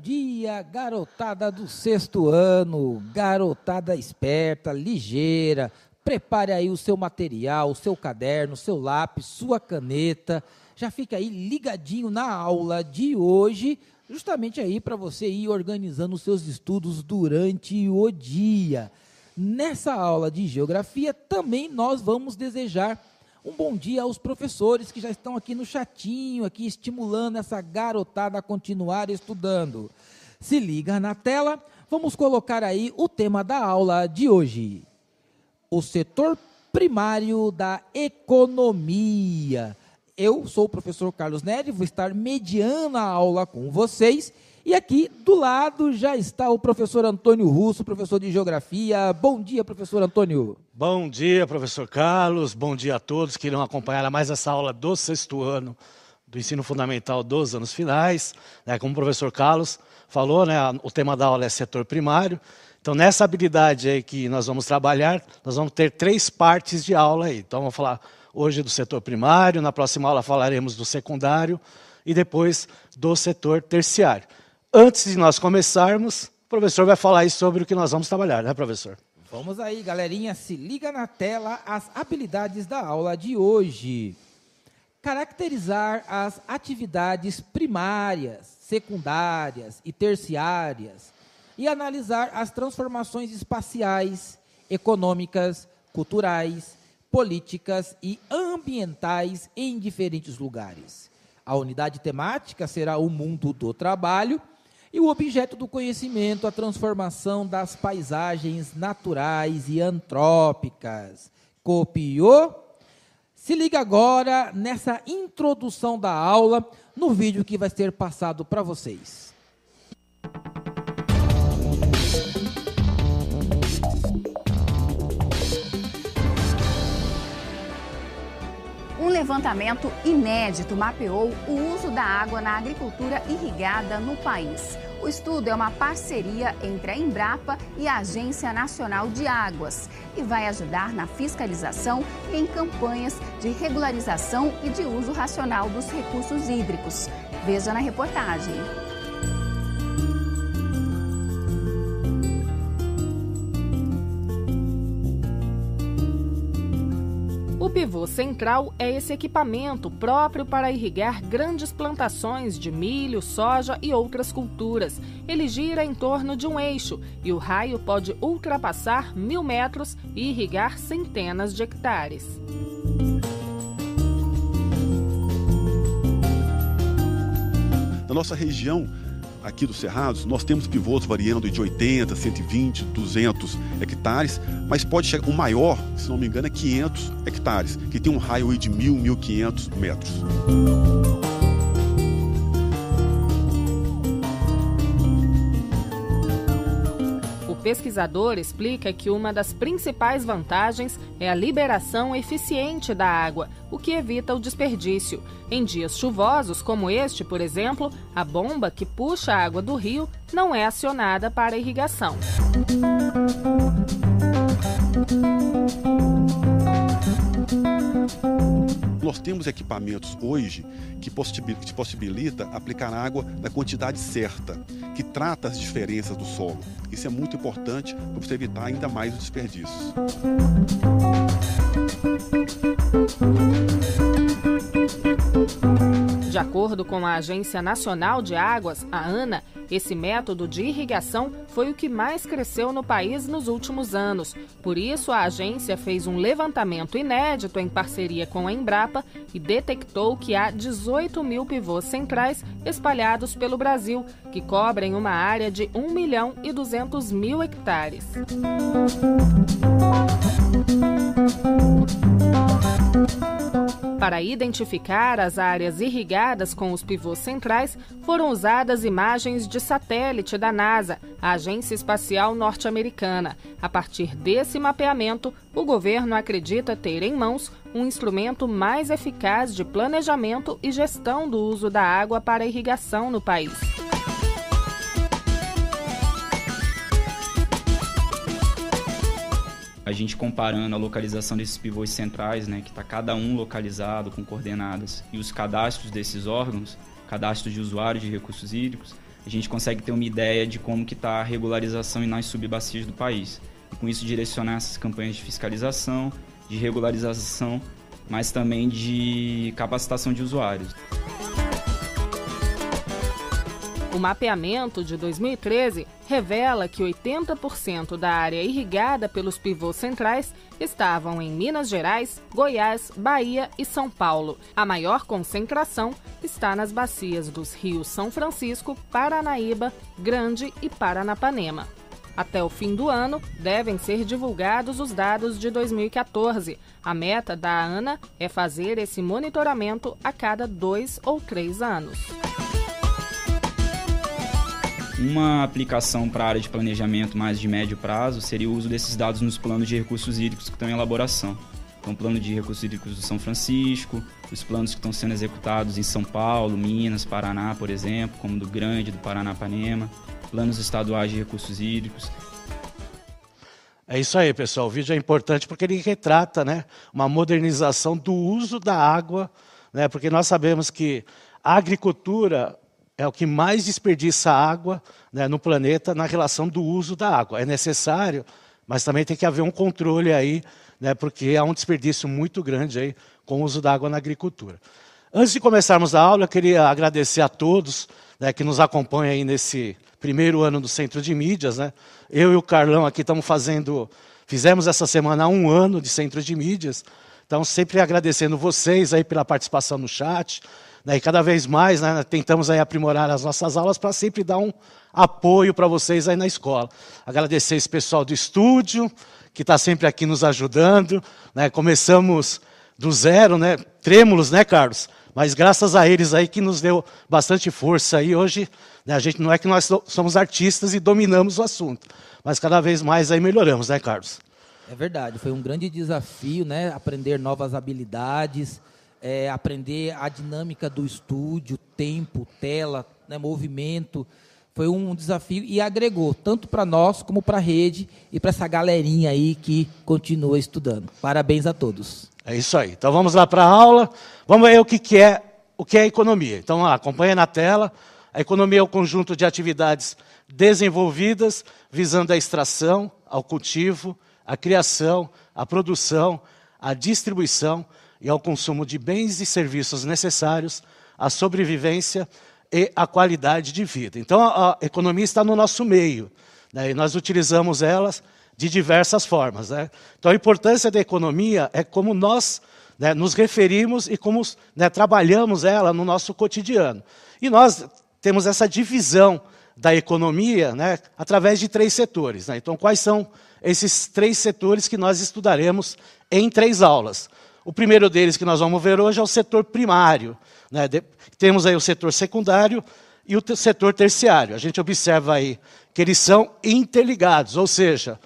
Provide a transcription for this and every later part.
dia, garotada do 6º ano, garotada esperta, ligeira. Prepare aí o seu material, o seu caderno, o seu lápis, sua caneta. Já fica aí ligadinho na aula de hoje, justamente aí para você ir organizando os seus estudos durante o dia. Nessa aula de geografia também nós vamos desejar um bom dia aos professores que já estão aqui no chatinho, aqui estimulando essa garotada a continuar estudando. Se liga na tela, vamos colocar aí o tema da aula de hoje. O setor primário da economia. Eu sou o professor Carlos Neri, vou estar mediando a aula com vocês. E aqui do lado já está o professor Antônio Russo, professor de Geografia. Bom dia, professor Antônio. Bom dia, professor Carlos. Bom dia a todos que irão acompanhar mais essa aula do 6º ano do ensino fundamental dos anos finais. Como o professor Carlos falou, o tema da aula é setor primário. Então, nessa habilidade aí que nós vamos trabalhar, nós vamos ter 3 partes de aula aí. Então, vamos falar hoje do setor primário, na próxima aula falaremos do secundário e depois do setor terciário. Antes de nós começarmos, o professor vai falar aí sobre o que nós vamos trabalhar, né, professor? Vamos aí, galerinha, se liga na tela as habilidades da aula de hoje. Caracterizar as atividades primárias, secundárias e terciárias e analisar as transformações espaciais, econômicas, culturais, políticas e ambientais em diferentes lugares. A unidade temática será o mundo do trabalho e o objeto do conhecimento, a transformação das paisagens naturais e antrópicas. Copiou? Se liga agora nessa introdução da aula, no vídeo que vai ser passado para vocês. Um levantamento inédito mapeou o uso da água na agricultura irrigada no país. O estudo é uma parceria entre a Embrapa e a Agência Nacional de Águas e vai ajudar na fiscalização e em campanhas de regularização e de uso racional dos recursos hídricos. Veja na reportagem. O pivô central é esse equipamento próprio para irrigar grandes plantações de milho, soja e outras culturas. Ele gira em torno de um eixo e o raio pode ultrapassar 1000 metros e irrigar centenas de hectares. Na nossa região, aqui dos Cerrados, nós temos pivôs variando de 80, 120, 200 hectares, mas pode chegar, o maior, se não me engano, é 500 hectares, que tem um raio de 1.000, 1.500 metros. O pesquisador explica que uma das principais vantagens é a liberação eficiente da água, o que evita o desperdício. Em dias chuvosos, como este, por exemplo, a bomba que puxa a água do rio não é acionada para irrigação. Nós temos equipamentos hoje que possibilita aplicar água na quantidade certa, que trata as diferenças do solo. Isso é muito importante para você evitar ainda mais os desperdícios. De acordo com a Agência Nacional de Águas, a ANA, esse método de irrigação foi o que mais cresceu no país nos últimos anos. Por isso, a agência fez um levantamento inédito em parceria com a Embrapa e detectou que há 18.000 pivôs centrais espalhados pelo Brasil, que cobrem uma área de 1.200.000 hectares. Para identificar as áreas irrigadas com os pivôs centrais, foram usadas imagens de satélite da NASA, a Agência Espacial Norte-Americana. A partir desse mapeamento, o governo acredita ter em mãos um instrumento mais eficaz de planejamento e gestão do uso da água para irrigação no país. A gente comparando a localização desses pivôs centrais, que está cada um localizado com coordenadas, e os cadastros desses órgãos, cadastros de usuários de recursos hídricos, a gente consegue ter uma ideia de como que está a regularização nas subbacias do país. E com isso direcionar essas campanhas de fiscalização, de regularização, mas também de capacitação de usuários. O mapeamento de 2013 revela que 80% da área irrigada pelos pivôs centrais estavam em Minas Gerais, Goiás, Bahia e São Paulo. A maior concentração está nas bacias dos rios São Francisco, Paranaíba, Grande e Paranapanema. Até o fim do ano, devem ser divulgados os dados de 2014. A meta da ANA é fazer esse monitoramento a cada 2 ou 3 anos. Uma aplicação para a área de planejamento mais de médio prazo seria o uso desses dados nos planos de recursos hídricos que estão em elaboração. Então, o plano de recursos hídricos do São Francisco, os planos que estão sendo executados em São Paulo, Minas, Paraná, por exemplo, como do Grande, do Paranapanema, planos estaduais de recursos hídricos. É isso aí, pessoal. O vídeo é importante porque ele retrata, né, uma modernização do uso da água, né, porque nós sabemos que a agricultura é o que mais desperdiça água, né, no planeta na relação do uso da água. É necessário, mas também tem que haver um controle aí, né, porque há um desperdício muito grande aí com o uso da água na agricultura. Antes de começarmos a aula, eu queria agradecer a todos, né, que nos acompanham aí nesse primeiro ano do Centro de Mídias, né? Eu e o Carlão aqui fizemos essa semana 1 ano de Centro de Mídias, então sempre agradecendo vocês aí pela participação no chat, né, e cada vez mais, né, tentamos aí aprimorar as nossas aulas para sempre dar um apoio para vocês aí na escola. Agradecer esse pessoal do estúdio, que está sempre aqui nos ajudando, né, começamos do zero, né, trêmulos, né, Carlos? Mas graças a eles aí que nos deu bastante força aí. Hoje, né, a gente não é que nós somos artistas e dominamos o assunto, mas cada vez mais aí melhoramos, né, Carlos? É verdade, foi um grande desafio, né, aprender novas habilidades, aprender a dinâmica do estúdio, tempo, tela, né, movimento. Foi um desafio e agregou tanto para nós como para a rede e para essa galerinha aí que continua estudando. Parabéns a todos. É isso aí. Então vamos lá para a aula. Vamos ver o que é a economia. Então vamos lá, acompanha na tela. A economia é o conjunto de atividades desenvolvidas visando a extração, ao cultivo, a criação, a produção, a distribuição e ao consumo de bens e serviços necessários à sobrevivência e à qualidade de vida. Então, a economia está no nosso meio, né, e nós utilizamos elas de diversas formas, né? Então, a importância da economia é como nós, né, nos referimos e como, né, trabalhamos ela no nosso cotidiano. E nós temos essa divisão da economia, né, através de 3 setores. Né? Então, quais são esses 3 setores que nós estudaremos em 3 aulas? O primeiro deles que nós vamos ver hoje é o setor primário, né? Temos aí o setor secundário e o setor terciário. A gente observa aí que eles são interligados, ou seja,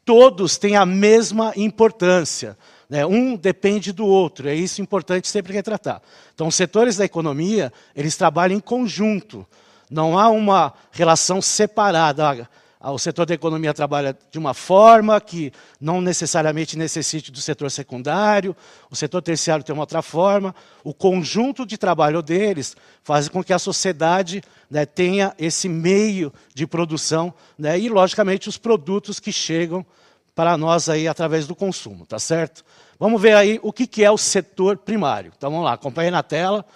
todos têm a mesma importância, né? Um depende do outro, é isso importante sempre retratar. Então, os setores da economia, eles trabalham em conjunto, não há uma relação separada. O setor da economia trabalha de uma forma que não necessariamente necessite do setor secundário, o setor terciário tem uma outra forma. O conjunto de trabalho deles faz com que a sociedade, né, tenha esse meio de produção, né, e, logicamente, os produtos que chegam para nós aí através do consumo, tá certo? Vamos ver aí o que é o setor primário. Então, vamos lá, acompanhe na tela.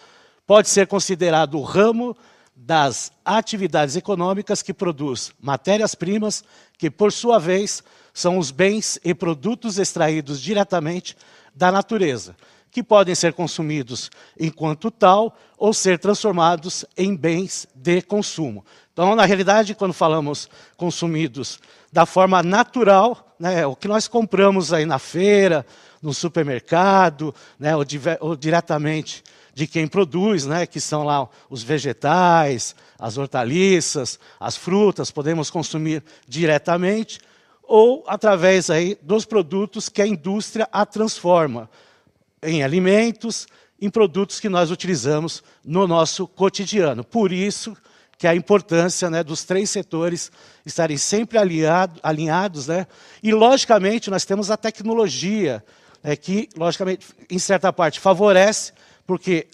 Pode ser considerado o ramo das atividades econômicas que produz matérias-primas, que, por sua vez, são os bens e produtos extraídos diretamente da natureza, que podem ser consumidos enquanto tal ou ser transformados em bens de consumo. Então, na realidade, quando falamos consumidos da forma natural, né, o que nós compramos aí na feira, no supermercado, né, ou diretamente de quem produz, né, que são lá os vegetais, as hortaliças, as frutas, podemos consumir diretamente, ou através aí dos produtos que a indústria a transforma em alimentos, em produtos que nós utilizamos no nosso cotidiano. Por isso que a importância, né, dos 3 setores estarem sempre alinhados, né, e, logicamente, nós temos a tecnologia, que, logicamente, em certa parte, favorece, porque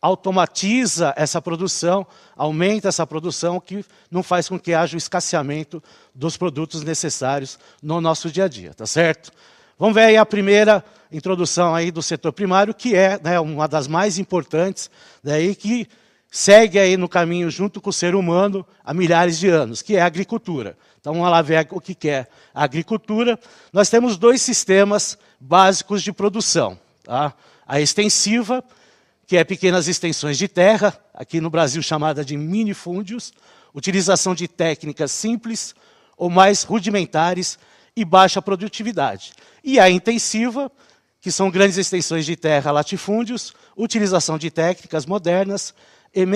automatiza essa produção, aumenta essa produção, que não faz com que haja o escasseamento dos produtos necessários no nosso dia a dia, tá certo? Vamos ver aí a primeira introdução aí do setor primário, que é, né, uma das mais importantes, né, e que segue aí no caminho junto com o ser humano há milhares de anos, que é a agricultura. Então vamos lá ver o que é a agricultura. Nós temos 2 sistemas básicos de produção, tá? A extensiva, que é pequenas extensões de terra, aqui no Brasil chamada de minifúndios, utilização de técnicas simples ou mais rudimentares e baixa produtividade. E a intensiva, que são grandes extensões de terra, latifúndios, utilização de técnicas modernas e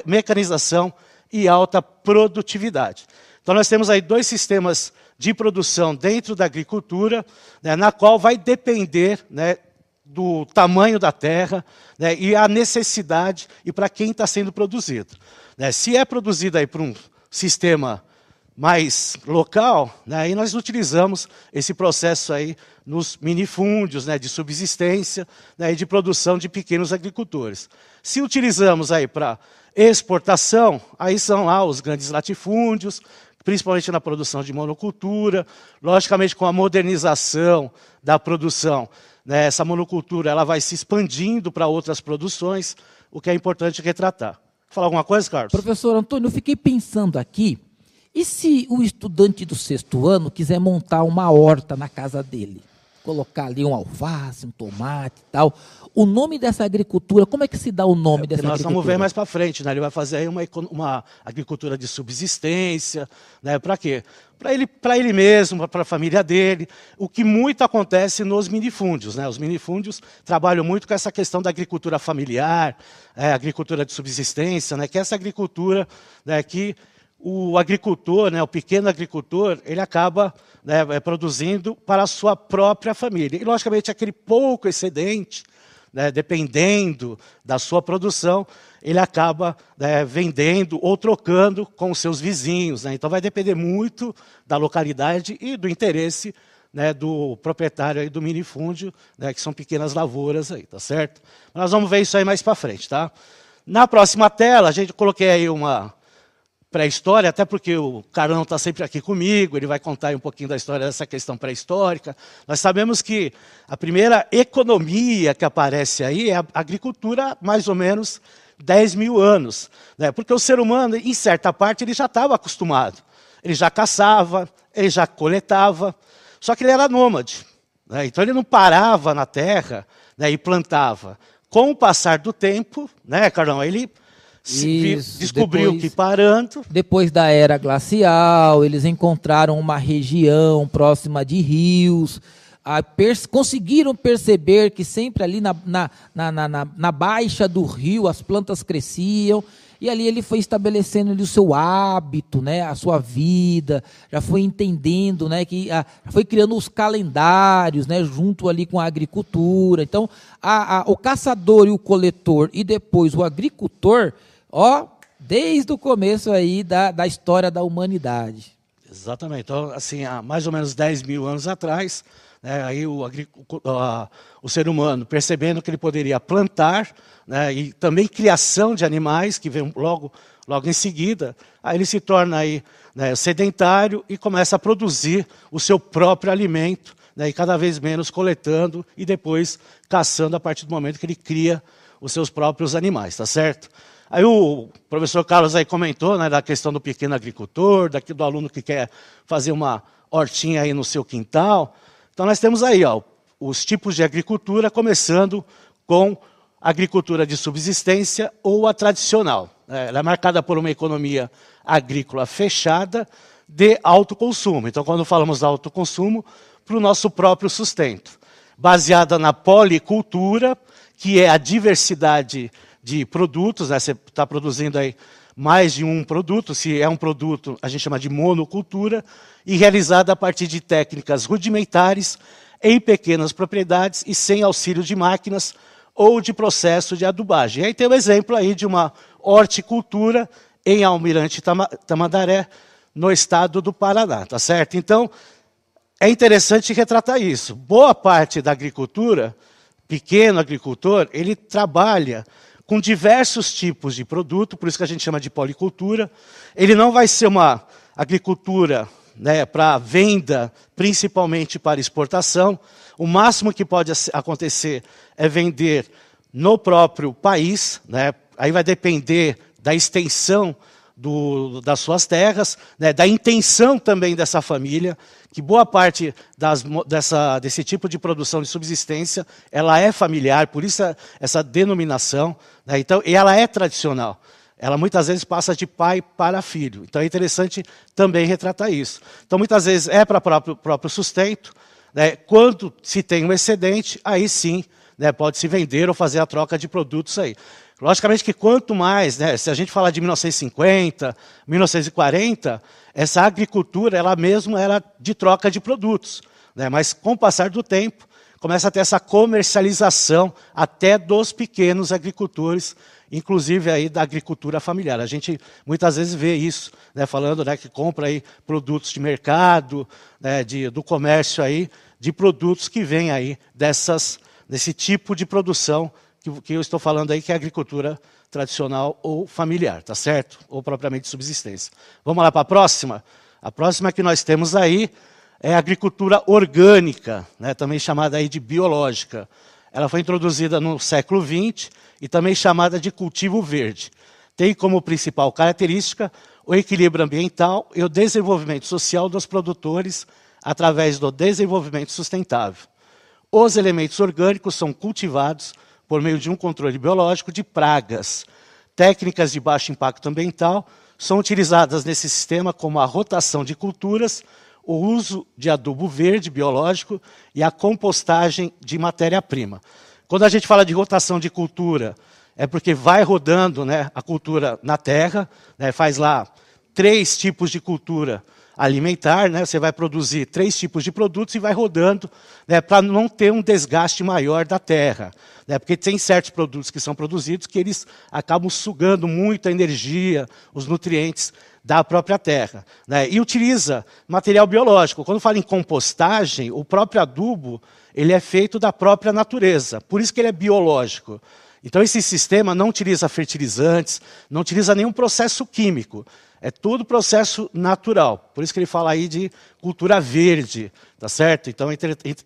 mecanização e alta produtividade. Então nós temos aí 2 sistemas de produção dentro da agricultura, né, na qual vai depender, né, do tamanho da terra, né, e a necessidade e para quem está sendo produzido. Né, se é produzido aí por um sistema mais local, né, aí nós utilizamos esse processo aí nos minifúndios, né, de subsistência, né, e de produção de pequenos agricultores. Se utilizamos aí para exportação, aí são lá os grandes latifúndios, principalmente na produção de monocultura, logicamente com a modernização da produção, né, essa monocultura ela vai se expandindo para outras produções, o que é importante retratar. Falar alguma coisa, Carlos? Professor Antônio, eu fiquei pensando aqui, e se o estudante do 6º ano quiser montar uma horta na casa dele? Colocar ali um alface, um tomate e tal. O nome dessa agricultura, como é que se dá o nome dessa agricultura? Nós vamos ver mais para frente, né? Ele vai fazer aí uma agricultura de subsistência, né? Para quê? Para ele mesmo, para a família dele. O que muito acontece nos minifúndios, né? Os minifúndios trabalham muito com essa questão da agricultura familiar, agricultura de subsistência, né? Que é essa agricultura, né, que o agricultor, né, o pequeno agricultor, ele acaba, né, produzindo para a sua própria família. E, logicamente, aquele pouco excedente, né, dependendo da sua produção, ele acaba, né, vendendo ou trocando com os seus vizinhos. Né? Então, vai depender muito da localidade e do interesse, né, do proprietário aí do minifúndio, né, que são pequenas lavouras, aí, tá certo? Nós vamos ver isso aí mais para frente. Tá? Na próxima tela, coloquei aí uma pré-história, até porque o Carlão está sempre aqui comigo, ele vai contar aí um pouquinho da história dessa questão pré-histórica. Nós sabemos que a primeira economia que aparece aí é a agricultura há mais ou menos 10 mil anos. Né? Porque o ser humano, em certa parte, ele já estava acostumado. Ele já caçava, ele já coletava, só que ele era nômade. Né? Então ele não parava na terra, né, e plantava. Com o passar do tempo, né, Carlão, ele descobriu que parando... Depois da era glacial, eles encontraram uma região próxima de rios, conseguiram perceber que sempre ali na baixa do rio as plantas cresciam, e ali ele foi estabelecendo ali o seu hábito, né, a sua vida, já foi entendendo, né, foi criando os calendários, né, junto ali com a agricultura. Então, o caçador e o coletor, e depois o agricultor, desde o começo aí da história da humanidade. Exatamente. Então, assim, há mais ou menos 10 mil anos atrás, né, aí o ser humano, percebendo que ele poderia plantar, né, e também criação de animais, que vem logo em seguida, aí ele se torna aí, né, sedentário e começa a produzir o seu próprio alimento, né, e cada vez menos coletando e depois caçando a partir do momento que ele cria os seus próprios animais, tá certo? Aí o professor Carlos aí comentou, né, da questão do pequeno agricultor, do aluno que quer fazer uma hortinha aí no seu quintal. Então nós temos aí os tipos de agricultura, começando com a agricultura de subsistência ou a tradicional. Ela é marcada por uma economia agrícola fechada de alto consumo. Então quando falamos de alto consumo, para o nosso próprio sustento. Baseada na policultura, que é a diversidade de produtos, né? Você está produzindo aí mais de um produto, se é um produto, a gente chama de monocultura, e realizada a partir de técnicas rudimentares, em pequenas propriedades e sem auxílio de máquinas ou de processo de adubagem. E aí tem um exemplo aí de uma horticultura em Almirante Tamandaré, no estado do Paraná, tá certo? Então, é interessante retratar isso. Boa parte da agricultura, pequeno agricultor, ele trabalha com diversos tipos de produto, por isso que a gente chama de policultura. Ele não vai ser uma agricultura, né, para venda, principalmente para exportação. O máximo que pode acontecer é vender no próprio país, né? Aí vai depender da extensão das suas terras, né, da intenção também dessa família, que boa parte desse tipo de produção de subsistência, ela é familiar, por isso essa denominação, né, então, e ela é tradicional. Ela muitas vezes passa de pai para filho. Então é interessante também retratar isso. Então muitas vezes é para próprio sustento, né, quando se tem um excedente, aí sim, né, pode-se vender ou fazer a troca de produtos aí. Logicamente que quanto mais, né, se a gente falar de 1950, 1940, essa agricultura ela mesma era de troca de produtos, né, mas com o passar do tempo, começa a ter essa comercialização até dos pequenos agricultores, inclusive aí da agricultura familiar. A gente muitas vezes vê isso, né, falando, né, que compra aí produtos de mercado, né, do comércio aí, de produtos que vêm aí desse tipo de produção que eu estou falando aí, que é a agricultura tradicional ou familiar, tá certo? Ou propriamente subsistência. Vamos lá para a próxima? A próxima que nós temos aí é a agricultura orgânica, né, também chamada aí de biológica. Ela foi introduzida no século XX e também chamada de cultivo verde. Tem como principal característica o equilíbrio ambiental e o desenvolvimento social dos produtores através do desenvolvimento sustentável. Os elementos orgânicos são cultivados por meio de um controle biológico de pragas. Técnicas de baixo impacto ambiental são utilizadas nesse sistema como a rotação de culturas, o uso de adubo verde biológico e a compostagem de matéria-prima. Quando a gente fala de rotação de cultura, é porque vai rodando, né, a cultura na terra, né, faz lá 3 tipos de cultura alimentar, né, você vai produzir 3 tipos de produtos e vai rodando, né, para não ter um desgaste maior da terra. Né, porque tem certos produtos que são produzidos que eles acabam sugando muita energia, os nutrientes da própria terra, né, e utiliza material biológico. Quando fala em compostagem, o próprio adubo ele é feito da própria natureza, por isso que ele é biológico. Então esse sistema não utiliza fertilizantes, não utiliza nenhum processo químico. É tudo processo natural. Por isso que ele fala aí de cultura verde, tá certo? Então é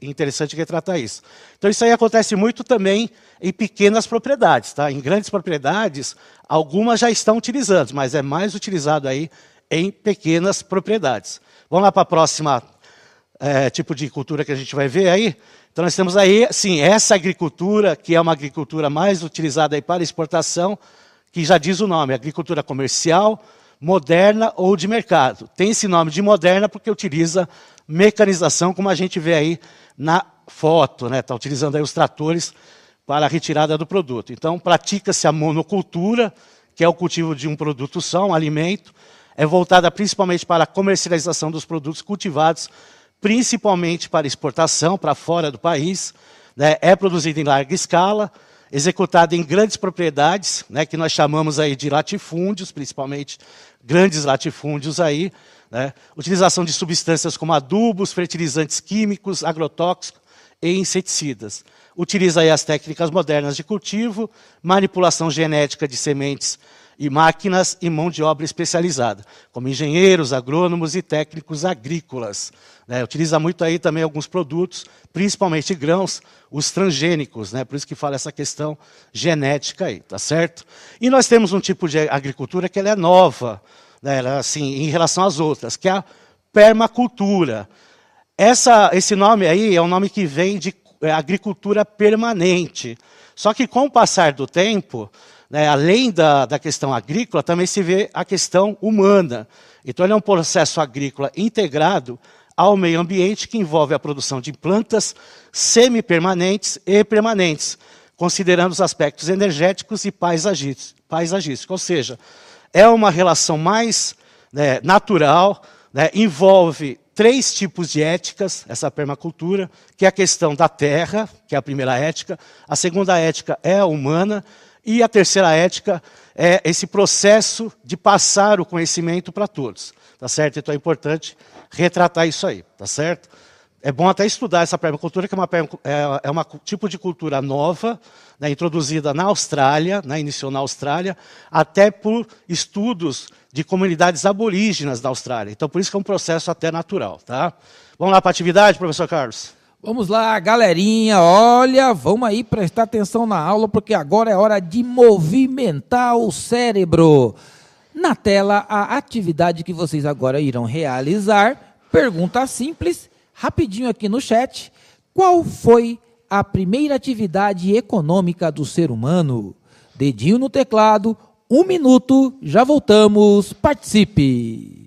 interessante retratar isso. Então isso aí acontece muito também em pequenas propriedades, tá? Em grandes propriedades, algumas já estão utilizando, mas é mais utilizado aí em pequenas propriedades. Vamos lá para a próxima tipo de cultura que a gente vai ver aí. Então nós temos aí, sim, essa agricultura, que é uma agricultura mais utilizada aí para exportação, que já diz o nome, agricultura comercial, moderna ou de mercado. Tem esse nome de moderna porque utiliza mecanização, como a gente vê aí na foto, né? Está utilizando aí os tratores para a retirada do produto. Então, pratica-se a monocultura, que é o cultivo de um produto só, um alimento. É voltada principalmente para a comercialização dos produtos cultivados, principalmente para exportação, para fora do país. Né? É produzida em larga escala, executada em grandes propriedades, né, que nós chamamos aí de latifúndios, principalmente grandes latifúndios aí, né, utilização de substâncias como adubos, fertilizantes químicos, agrotóxicos e inseticidas. Utiliza aí as técnicas modernas de cultivo, manipulação genética de sementes e máquinas e mão de obra especializada, como engenheiros, agrônomos e técnicos agrícolas. Né? Utiliza muito aí também alguns produtos, principalmente grãos, os transgênicos, né? Por isso que fala essa questão genética aí, tá certo? E nós temos um tipo de agricultura que ela é nova, né? Ela, assim, em relação às outras, que é a permacultura. Esse nome aí é um nome que vem de agricultura permanente. Só que com o passar do tempo, né, além da questão agrícola, também se vê a questão humana. Então, ele é um processo agrícola integrado ao meio ambiente que envolve a produção de plantas semi-permanentes e permanentes, considerando os aspectos energéticos e paisagísticos. Ou seja, é uma relação mais, né, natural, né, envolve 3 tipos de éticas, essa permacultura, que é a questão da terra, que é a primeira ética, a segunda ética é a humana, e a terceira ética é esse processo de passar o conhecimento para todos. Tá certo? Então é importante retratar isso aí, tá certo? é bom até estudar essa permacultura, que é uma tipo de cultura nova, né, introduzida na Austrália, né, iniciou na Austrália, até por estudos de comunidades aborígenas da Austrália. Então, por isso que é um processo até natural. Tá? Vamos lá para a atividade, professor Carlos? Vamos lá, galerinha, olha, vamos aí prestar atenção na aula, porque agora é hora de movimentar o cérebro. Na tela, a atividade que vocês agora irão realizar, pergunta simples, rapidinho aqui no chat. Qual foi a primeira atividade econômica do ser humano? Dedinho no teclado, 1 minuto, já voltamos, participe!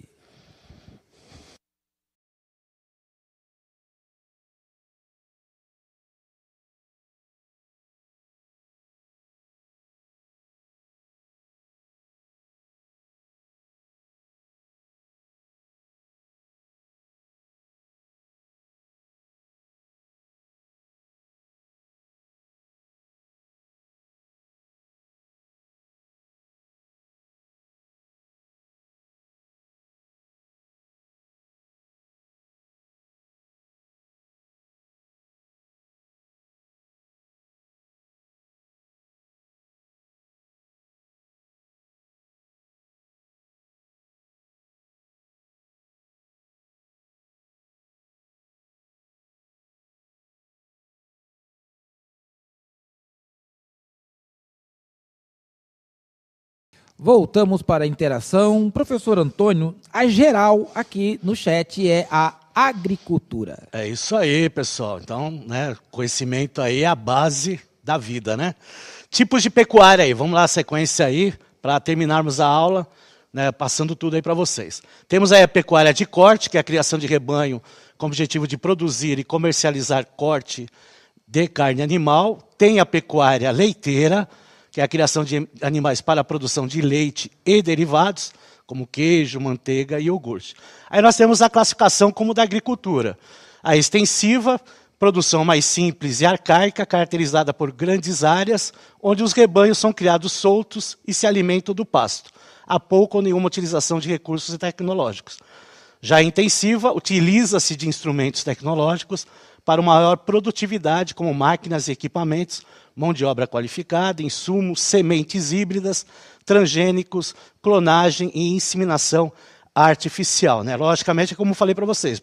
Voltamos para a interação. Professor Antônio, a geral aqui no chat é a agricultura. É isso aí, pessoal. Então, né, conhecimento aí é a base da vida, né? Tipos de pecuária aí. Vamos lá, a sequência aí, para terminarmos a aula, né, passando tudo aí para vocês. Temos aí a pecuária de corte, que é a criação de rebanho com o objetivo de produzir e comercializar corte de carne animal. Tem a pecuária leiteira, que é a criação de animais para a produção de leite e derivados, como queijo, manteiga e iogurte. Aí nós temos a classificação como da agricultura. A extensiva, produção mais simples e arcaica, caracterizada por grandes áreas, onde os rebanhos são criados soltos e se alimentam do pasto. Há pouco ou nenhuma utilização de recursos tecnológicos. Já a intensiva, utiliza-se de instrumentos tecnológicos para uma maior produtividade, como máquinas e equipamentos, mão de obra qualificada, insumos, sementes híbridas, transgênicos, clonagem e inseminação artificial. Né? Logicamente, como falei para vocês,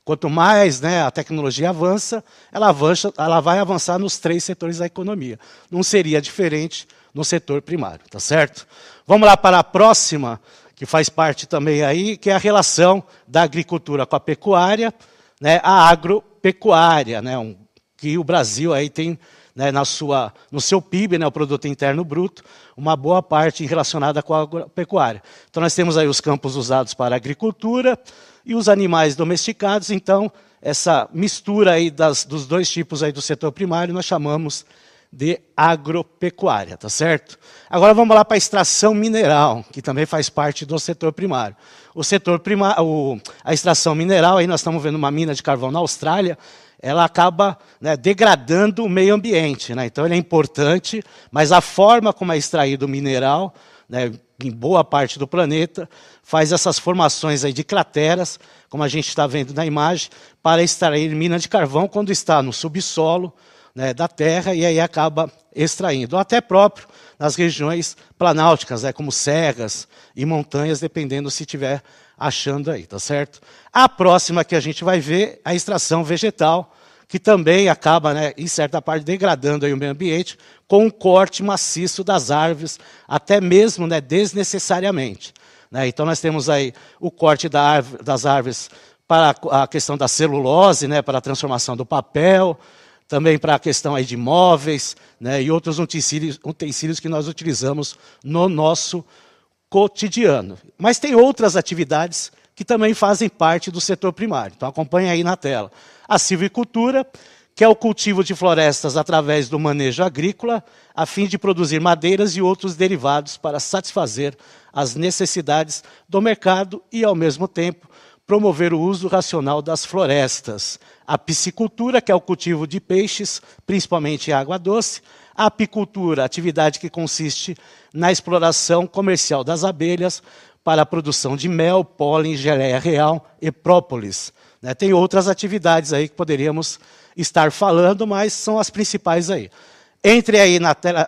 quanto mais, né, a tecnologia avança, ela vai avançar nos 3 setores da economia. Não seria diferente no setor primário, tá certo? Vamos lá para a próxima, que faz parte também aí, que é a relação da agricultura com a pecuária, né, a agropecuária, né, que o Brasil aí tem, né, no seu PIB, né, o Produto Interno Bruto, uma boa parte relacionada com a agropecuária. Então nós temos aí os campos usados para a agricultura e os animais domesticados. Então essa mistura aí dos 2 tipos aí do setor primário nós chamamos de agropecuária, tá certo? Agora vamos lá para a extração mineral, que também faz parte do setor primário. O setor primário, a extração mineral, aí nós estamos vendo uma mina de carvão na Austrália, ela acaba, né, degradando o meio ambiente, né? Então ele é importante, mas a forma como é extraído o mineral, né, em boa parte do planeta, faz essas formações aí de crateras, como a gente está vendo na imagem, para extrair mina de carvão quando está no subsolo, né, da terra, e aí acaba extraindo. Ou até próprio nas regiões planálticas, né, como serras e montanhas, dependendo se estiver achando aí, tá certo? A próxima que a gente vai ver, a extração vegetal, que também acaba, né, em certa parte, degradando aí o meio ambiente, com um corte maciço das árvores, até mesmo, né, desnecessariamente. Né? Então nós temos aí o corte das árvores para a questão da celulose, né, para a transformação do papel, também para a questão aí de móveis, né, e outros utensílios que nós utilizamos no nosso cotidiano. Mas tem outras atividades que também fazem parte do setor primário. Então acompanhe aí na tela. A silvicultura, que é o cultivo de florestas através do manejo agrícola, a fim de produzir madeiras e outros derivados para satisfazer as necessidades do mercado e, ao mesmo tempo, promover o uso racional das florestas. A piscicultura, que é o cultivo de peixes, principalmente em água doce. A apicultura, atividade que consiste na exploração comercial das abelhas para a produção de mel, pólen, geleia real e própolis. né? Tem outras atividades aí que poderíamos estar falando, mas são as principais aí. Entre aí na tela,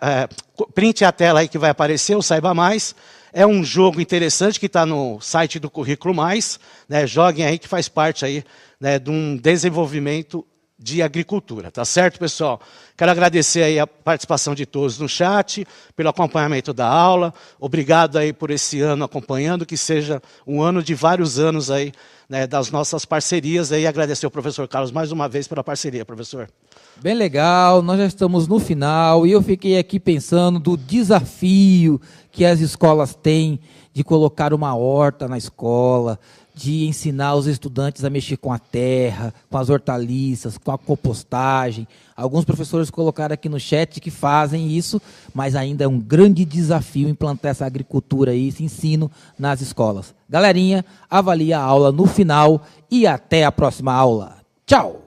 print a tela aí que vai aparecer, o Saiba Mais. É um jogo interessante que está no site do Currículo Mais, né? Joguem aí que faz parte aí, né, de um desenvolvimento de agricultura, tá certo, pessoal? Quero agradecer aí a participação de todos no chat, pelo acompanhamento da aula. Obrigado aí por esse ano acompanhando, que seja um ano de vários anos aí, né, das nossas parcerias. E agradecer ao professor Carlos mais uma vez pela parceria, professor. Bem legal, nós já estamos no final e eu fiquei aqui pensando do desafio que as escolas têm de colocar uma horta na escola, de ensinar os estudantes a mexer com a terra, com as hortaliças, com a compostagem. Alguns professores colocaram aqui no chat que fazem isso, mas ainda é um grande desafio implantar essa agricultura aí, esse ensino nas escolas. Galerinha, avalie a aula no final e até a próxima aula. Tchau!